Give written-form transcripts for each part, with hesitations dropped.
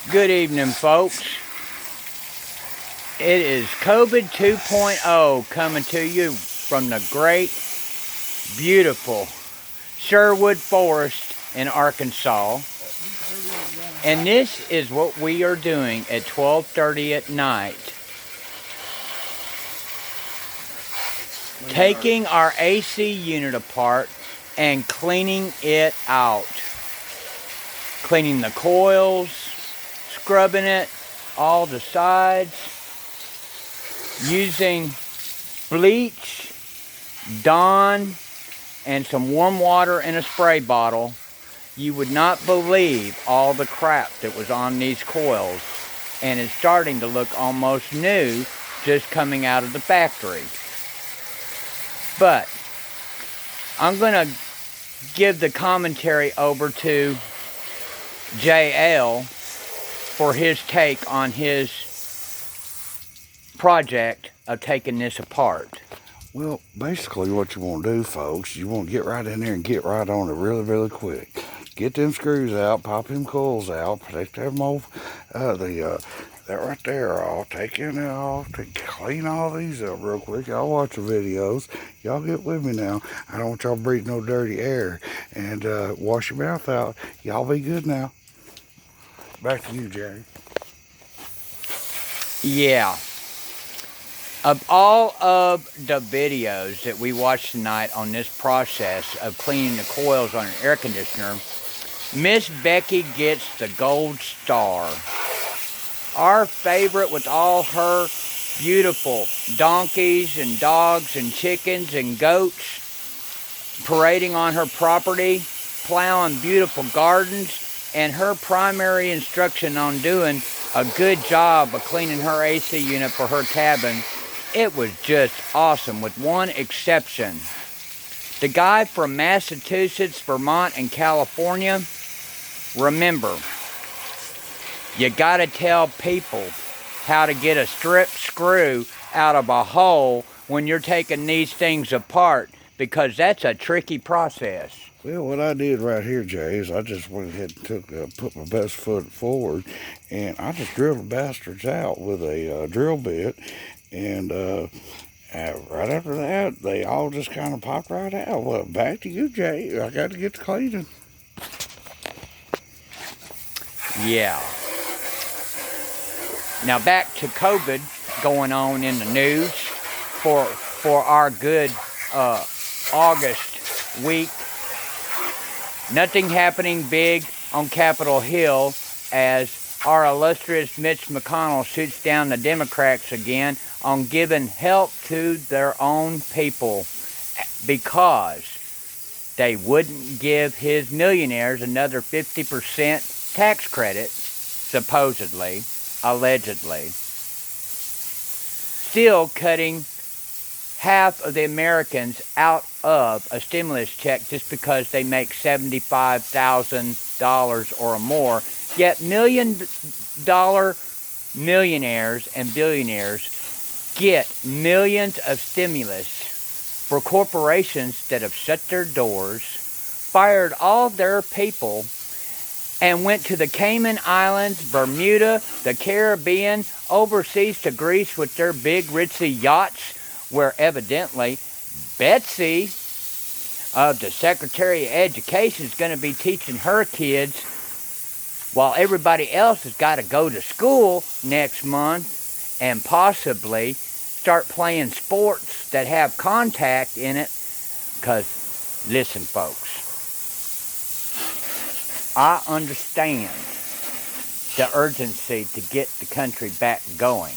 Good evening, folks. It is COVID 2.0 coming to you from the great, beautiful Sherwood Forest in Arkansas. And this is what we are doing at 12:30 at night. Taking our AC unit apart and cleaning it out. Cleaning the coils, scrubbing it, all the sides, using bleach, Dawn, and some warm water in a spray bottle. You would not believe all the crap that was on these coils, and it's starting to look almost new just coming out of the factory. But I'm going to give the commentary over to JL for his take on his project of taking this apart. Well, basically what you want to do, folks, you want to get right in there and get right on it really, really quick. Get them screws out, pop them coils out, take them off, that right there off, take it off, clean all these up real quick. Y'all watch the videos. Y'all get with me now. I don't want y'all breathe no dirty air. And wash your mouth out. Y'all be good now. Back to you, Jerry. Yeah. Of all of the videos that we watched tonight on this process of cleaning the coils on an air conditioner, Miss Becky gets the gold star. Our favorite, with all her beautiful donkeys and dogs and chickens and goats parading on her property, plowing beautiful gardens, and her primary instruction on doing a good job of cleaning her AC unit for her cabin. It was just awesome, with one exception. The guy from Massachusetts, Vermont, and California, remember, you gotta tell people how to get a strip screw out of a hole when you're taking these things apart, because that's a tricky process. Well, what I did right here, Jay, is I just went ahead and put my best foot forward, and I just drilled the bastards out with a drill bit, and right after that, they all just kind of popped right out. Well, back to you, Jay. I got to get to cleaning. Yeah. Now back to COVID going on in the news for our good August week. Nothing happening big on Capitol Hill as our illustrious Mitch McConnell shoots down the Democrats again on giving help to their own people because they wouldn't give his millionaires another 50% tax credit, supposedly, allegedly. Still cutting half of the Americans out of a stimulus check just because they make $75,000 or more. Yet million-dollar millionaires and billionaires get millions of stimulus for corporations that have shut their doors, fired all their people, and went to the Cayman Islands, Bermuda, the Caribbean, overseas to Greece with their big ritzy yachts, where evidently Betsy, the Secretary of Education, is going to be teaching her kids while everybody else has got to go to school next month and possibly start playing sports that have contact in it. Because, listen, folks, I understand the urgency to get the country back going.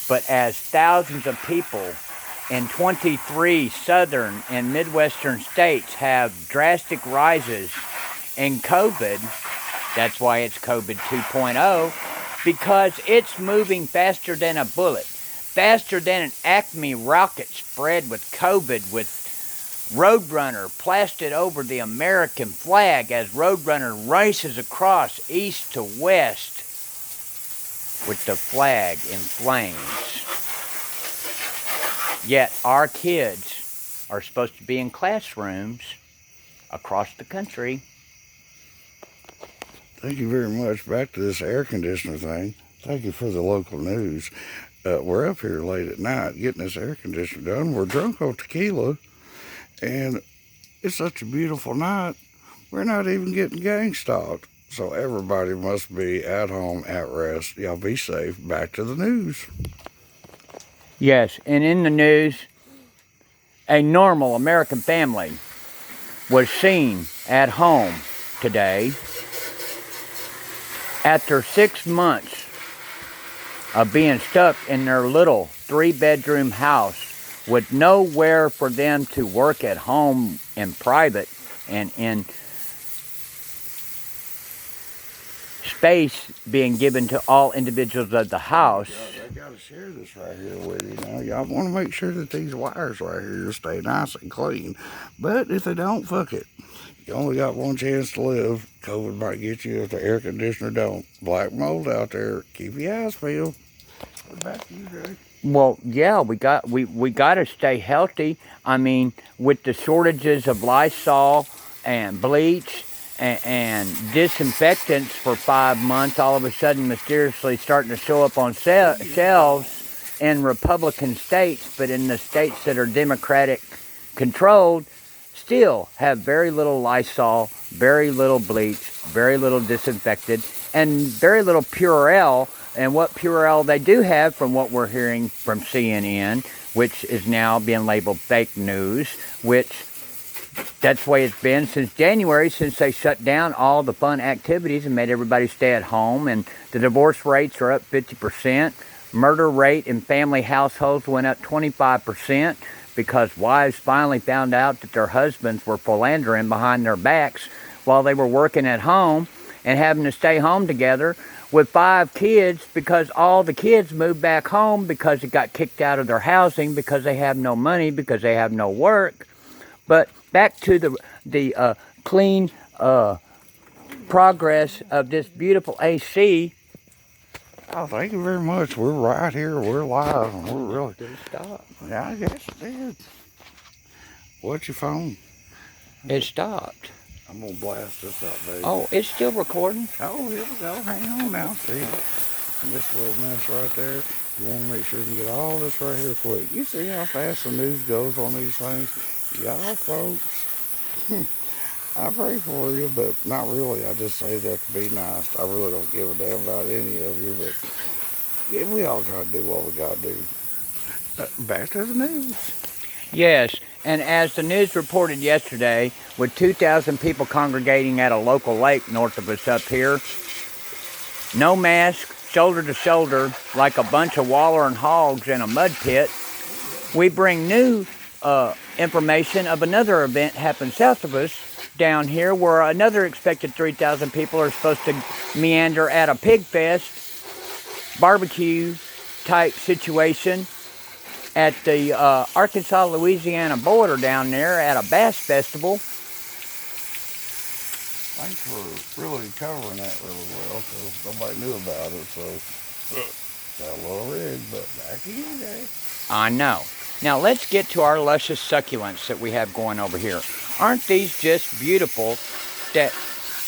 But as thousands of people in 23 southern and midwestern states have drastic rises in COVID, that's why it's COVID 2.0, because it's moving faster than a bullet, faster than an Acme rocket spread with COVID, with Roadrunner plastered over the American flag as Roadrunner races across east to west with the flag in flames. Yet our kids are supposed to be in classrooms across the country Thank you very much. Back to this air conditioner thing. Thank you for the local news. We're up here late at night getting this air conditioner done. We're drunk on tequila, and it's such a beautiful night. We're not even getting gang stalked. So everybody must be at home at rest. Y'all be safe. Back to the news. Yes, and in the news, a normal American family was seen at home today after 6 months of being stuck in their little 3-bedroom house with nowhere for them to work at home in private and in space being given to all individuals of the house. I gotta share this right here with you now. Y'all want to make sure that these wires right here stay nice and clean. But if they don't, fuck it. You only got one chance to live. COVID might get you if the air conditioner don't. Black mold out there. Keep your eyes peeled. Back to you, Jay. Well, yeah, we got to stay healthy. I mean, with the shortages of Lysol and bleach and disinfectants for 5 months, all of a sudden mysteriously starting to show up on shelves in Republican states, but in the states that are Democratic controlled, still have very little Lysol, very little bleach, very little disinfectant, and very little Purell. And what Purell they do have, from what we're hearing from CNN, which is now being labeled fake news, which that's the way it's been since January, since they shut down all the fun activities and made everybody stay at home. And the divorce rates are up 50%. Murder rate in family households went up 25% because wives finally found out that their husbands were philandering behind their backs while they were working at home and having to stay home together with 5 kids because all the kids moved back home because they got kicked out of their housing because they have no money, because they have no work. But back to the clean progress of this beautiful AC. Oh, thank you very much. We're right here. We're live. And we're really... Did it stop? Yeah, I guess it did. What's your phone? It stopped. I'm going to blast this out, baby. Oh, it's still recording? Oh, here we go. Hang on now. See? And this little mess right there, you want to make sure you can get all this right here quick. You see how fast the news goes on these things? Y'all folks, I pray for you, but not really. I just say that to be nice. I really don't give a damn about any of you, but yeah, we all got to do what we got to do. Back to the news. Yes, and as the news reported yesterday, with 2,000 people congregating at a local lake north of us up here, no mask, shoulder to shoulder, like a bunch of wallering hogs in a mud pit, we bring new information of another event happened south of us down here where another expected 3,000 people are supposed to meander at a pig fest barbecue type situation at the Arkansas-Louisiana border down there at a bass festival. Thanks for really covering that really well, because nobody knew about it, so got a little rig, but back to you, Jay. I know. Now let's get to our luscious succulents that we have going over here. Aren't these just beautiful that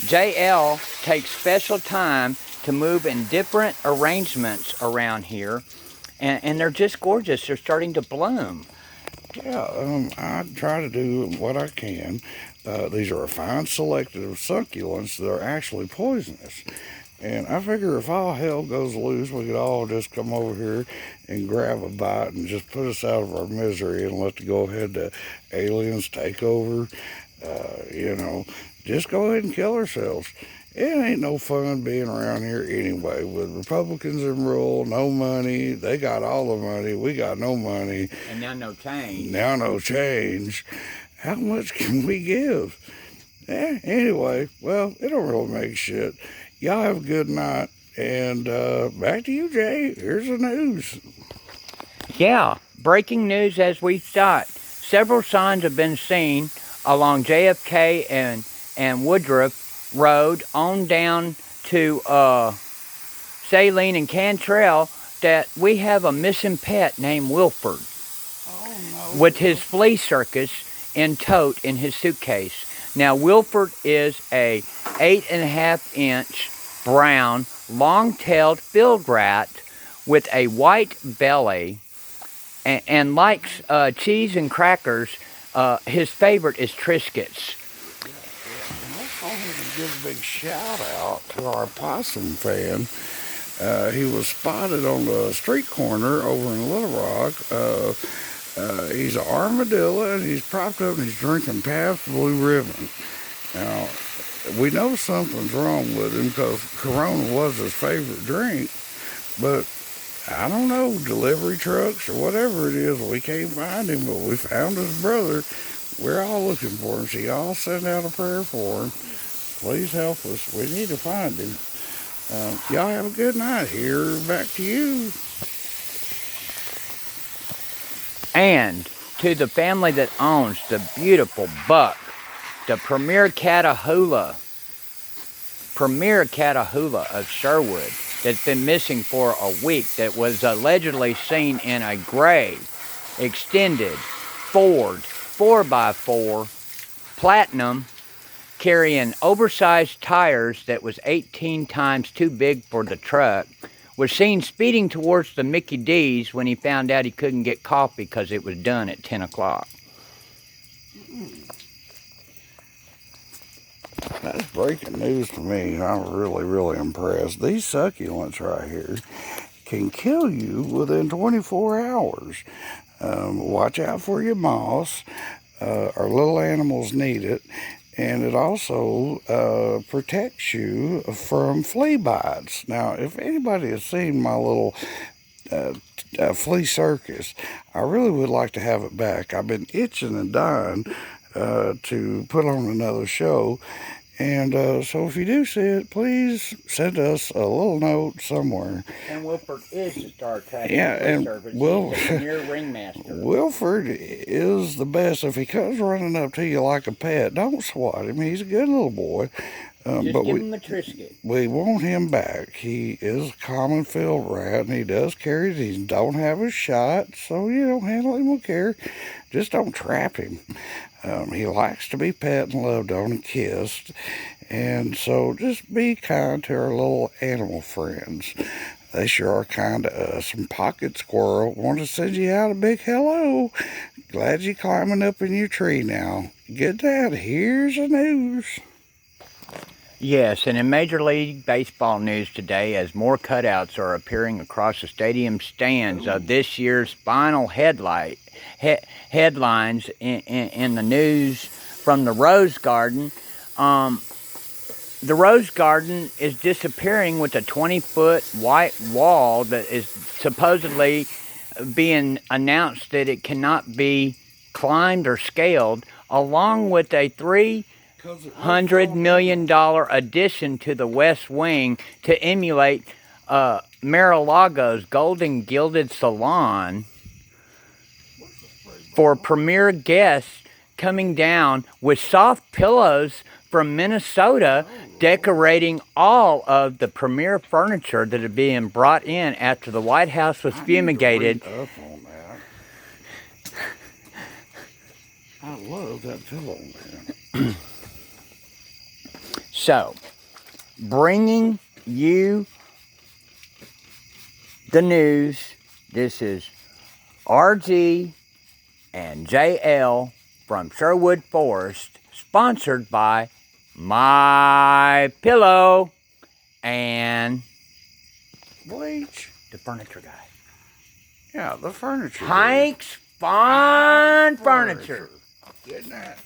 JL takes special time to move in different arrangements around here, and they're just gorgeous. They're starting to bloom. Yeah, I try to do what I can. These are a fine selection of succulents that are actually poisonous. And I figure if all hell goes loose, we could all just come over here and grab a bite and just put us out of our misery and let the go ahead the aliens take over. Just go ahead and kill ourselves. It ain't no fun being around here anyway. With Republicans in rule, no money. They got all the money. We got no money. And now no change. Now no change. How much can we give? Anyway, well, it don't really make shit. Y'all have a good night. And back to you, Jay. Here's the news. Yeah, breaking news as we thought. Several signs have been seen along JFK and Woodruff Road on down to Saline and Cantrell that we have a missing pet named Wilford with his flea circus in tote in his suitcase. Now, Wilford is a 8.5-inch brown, long-tailed field rat with a white belly and likes cheese and crackers. His favorite is Triscuits. I want to give a big shout out to our possum fan. He was spotted on the street corner over in Little Rock. He's an armadillo, and he's propped up and he's drinking Pabst Blue Ribbon. Now, we know something's wrong with him because Corona was his favorite drink, but I don't know, delivery trucks or whatever it is, we can't find him, but we found his brother. We're all looking for him. So y'all send out a prayer for him. Please help us. We need to find him. Y'all have a good night. Here, back to you. And to the family that owns the beautiful buck, the Premier Catahoula of Sherwood, that's been missing for a week, that was allegedly seen in a gray, extended Ford 4x4 Platinum carrying oversized tires that was 18 times too big for the truck, was seen speeding towards the Mickey D's when he found out he couldn't get coffee because it was done at 10 o'clock. That's breaking news to me. I'm really, really impressed. These succulents right here can kill you within 24 hours. Watch out for your moss. Our little animals need it. And it also protects you from flea bites. Now, if anybody has seen my little flea circus, I really would like to have it back. I've been itching and dying to put on another show. And so if you do see it, please send us a little note somewhere. And Wilford is the Star Trek Service. He's the premier ringmaster. Wilford is the best. If he comes running up to you like a pet, don't swat him. He's a good little boy. Just give him a Triscuit. We want him back. He is a common field rat, and he does carry it. He don't have a shot, so, handle him with care. Just don't trap him. He likes to be pet and loved on and kissed. And so just be kind to our little animal friends. They sure are kind to us. And Pocket Squirrel, want to send you out a big hello. Glad you're climbing up in your tree now. Get that. Here's the news. Yes, and in Major League Baseball news today, as more cutouts are appearing across the stadium stands of this year's final headlines in the news from the Rose Garden. The Rose Garden is disappearing with a 20-foot white wall that is supposedly being announced that it cannot be climbed or scaled, along with a $300 million addition to the West Wing to emulate Mar-a-Lago's Golden Gilded Salon for premier guests coming down with soft pillows from Minnesota decorating all of the premier furniture that are being brought in after the White House was fumigated. I love that pillow, man. So, bringing you the news, this is RG and JL from Sherwood Forest, sponsored by My Pillow and Bleach, the furniture guy. Yeah, the furniture. Hank's Fun Furniture. Good night.